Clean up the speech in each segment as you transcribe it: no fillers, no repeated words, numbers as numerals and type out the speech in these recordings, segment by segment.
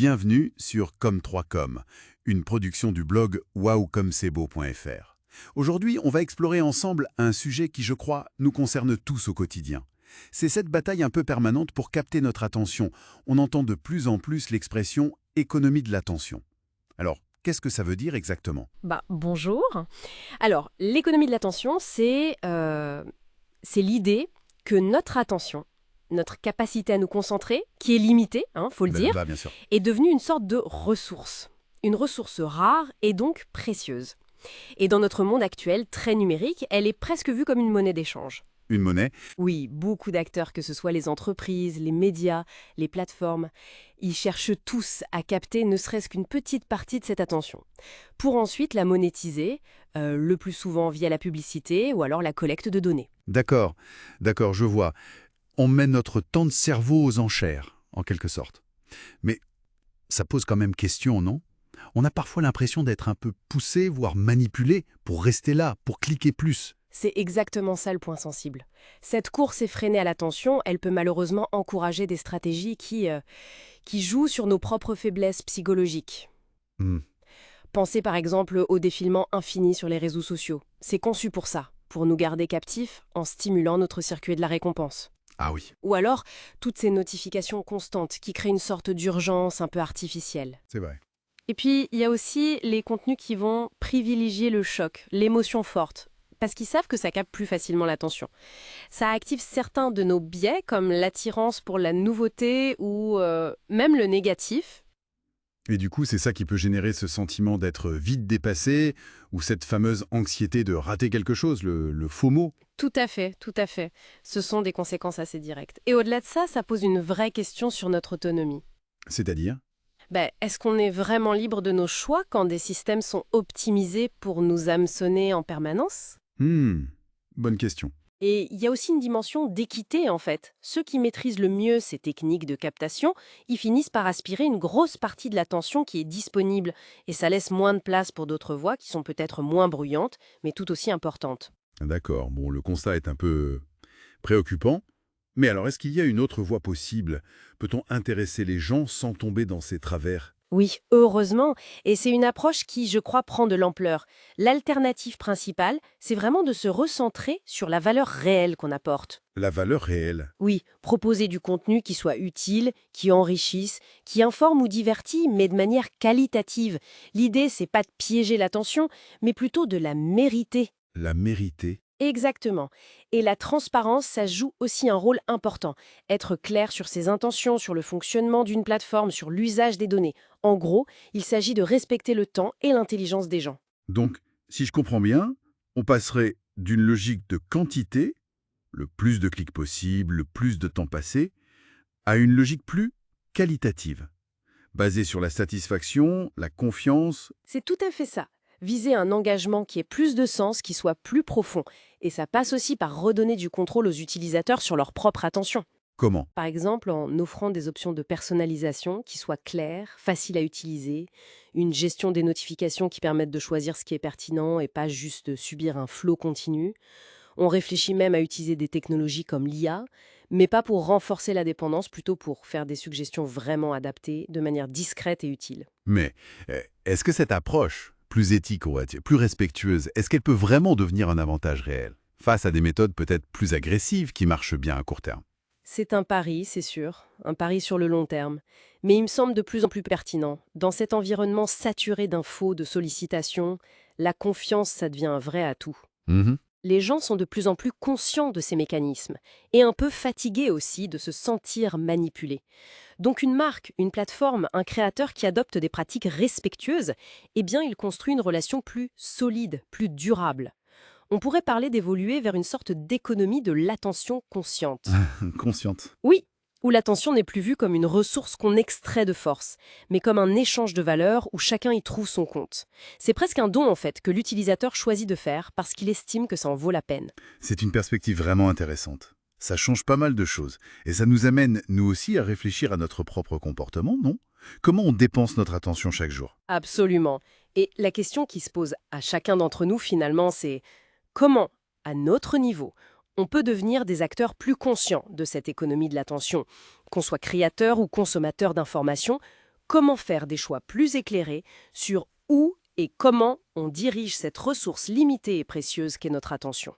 Bienvenue sur Comme3Com, une production du blog wowcomcebo.fr. Aujourd'hui, on va explorer ensemble un sujet qui, je crois, nous concerne tous au quotidien. C'est cette bataille un peu permanente pour capter notre attention. On entend de plus en plus l'expression « économie de l'attention ». Alors, qu'est-ce que ça veut dire exactement? Bonjour. Alors, l'économie de l'attention, c'est l'idée que notre attention, notre capacité à nous concentrer, qui est limitée, faut le dire, Bien sûr. est devenue une sorte de ressource. Une ressource rare et donc précieuse. Et dans notre monde actuel, très numérique, elle est presque vue comme une monnaie d'échange. Une monnaie? Oui, beaucoup d'acteurs, que ce soit les entreprises, les médias, les plateformes, ils cherchent tous à capter ne serait-ce qu'une petite partie de cette attention, pour ensuite la monétiser, le plus souvent via la publicité ou alors la collecte de données. D'accord, je vois. On met notre temps de cerveau aux enchères, en quelque sorte. Mais ça pose quand même question, non? On a parfois l'impression d'être un peu poussé, voire manipulé, pour rester là, pour cliquer plus. C'est exactement ça le point sensible. Cette course effrénée à l'attention, elle peut malheureusement encourager des stratégies qui jouent sur nos propres faiblesses psychologiques. Hmm, Pensez par exemple au défilement infini sur les réseaux sociaux. C'est conçu pour ça, pour nous garder captifs en stimulant notre circuit de la récompense. Ah oui, Ou alors, toutes ces notifications constantes qui créent une sorte d'urgence un peu artificielle. c'est vrai. Et puis, il y a aussi les contenus qui vont privilégier le choc, l'émotion forte, parce qu'ils savent que ça capte plus facilement l'attention. Ça active certains de nos biais, comme l'attirance pour la nouveauté ou même le négatif. Et du coup, c'est ça qui peut générer ce sentiment d'être vite dépassé, ou cette fameuse anxiété de rater quelque chose, le FOMO. Tout à fait, tout à fait. Ce sont des conséquences assez directes. Et au-delà de ça, ça pose une vraie question sur notre autonomie. C'est-à-dire? Est-ce qu'on est vraiment libre de nos choix quand des systèmes sont optimisés pour nous hameçonner en permanence? Hmm, bonne question. Et il y a aussi une dimension d'équité en fait. Ceux qui maîtrisent le mieux ces techniques de captation, ils finissent par aspirer une grosse partie de l'attention qui est disponible et ça laisse moins de place pour d'autres voix qui sont peut-être moins bruyantes, mais tout aussi importantes. D'accord, bon, le constat est un peu préoccupant. Mais alors, est-ce qu'il y a une autre voie possible? Peut-on intéresser les gens sans tomber dans ces travers? Oui, heureusement, et c'est une approche qui, je crois, prend de l'ampleur. L'alternative principale, c'est vraiment de se recentrer sur la valeur réelle qu'on apporte. La valeur réelle. Oui, proposer du contenu qui soit utile, qui enrichisse, qui informe ou divertit, mais de manière qualitative. L'idée, c'est pas de piéger l'attention, mais plutôt de la mériter. La mériter. Exactement. Et la transparence, ça joue aussi un rôle important. Être clair sur ses intentions, sur le fonctionnement d'une plateforme, sur l'usage des données. En gros, il s'agit de respecter le temps et l'intelligence des gens. Donc, si je comprends bien, on passerait d'une logique de quantité, le plus de clics possible, le plus de temps passé, à une logique plus qualitative, basée sur la satisfaction, la confiance. C'est tout à fait ça. Viser un engagement qui ait plus de sens, qui soit plus profond. Et ça passe aussi par redonner du contrôle aux utilisateurs sur leur propre attention. Comment? Par exemple, en offrant des options de personnalisation qui soient claires, faciles à utiliser, une gestion des notifications qui permettent de choisir ce qui est pertinent et pas juste subir un flot continu. On réfléchit même à utiliser des technologies comme l'IA, mais pas pour renforcer la dépendance, plutôt pour faire des suggestions vraiment adaptées, de manière discrète et utile. Mais est-ce que cette approche, plus éthique, on va dire, plus respectueuse, est-ce qu'elle peut vraiment devenir un avantage réel, face à des méthodes peut-être plus agressives qui marchent bien à court terme? C'est un pari, c'est sûr, un pari sur le long terme. Mais il me semble de plus en plus pertinent. Dans cet environnement saturé d'infos, de sollicitations, la confiance, ça devient un vrai atout. Mhm. Les gens sont de plus en plus conscients de ces mécanismes et un peu fatigués aussi de se sentir manipulés. Donc une marque, une plateforme, un créateur qui adopte des pratiques respectueuses, eh bien il construit une relation plus solide, plus durable. On pourrait parler d'évoluer vers une sorte d'économie de l'attention consciente. Consciente. Oui, où l'attention n'est plus vue comme une ressource qu'on extrait de force, mais comme un échange de valeurs où chacun y trouve son compte. C'est presque un don en fait que l'utilisateur choisit de faire parce qu'il estime que ça en vaut la peine. C'est une perspective vraiment intéressante. Ça change pas mal de choses. Et ça nous amène, nous aussi, à réfléchir à notre propre comportement, non? Comment on dépense notre attention chaque jour? Absolument. Et la question qui se pose à chacun d'entre nous finalement, c'est comment, à notre niveau, on peut devenir des acteurs plus conscients de cette économie de l'attention, qu'on soit créateur ou consommateur d'informations, comment faire des choix plus éclairés sur où et comment on dirige cette ressource limitée et précieuse qu'est notre attention.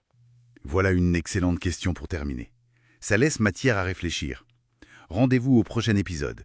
Voilà une excellente question pour terminer. Ça laisse matière à réfléchir. Rendez-vous au prochain épisode.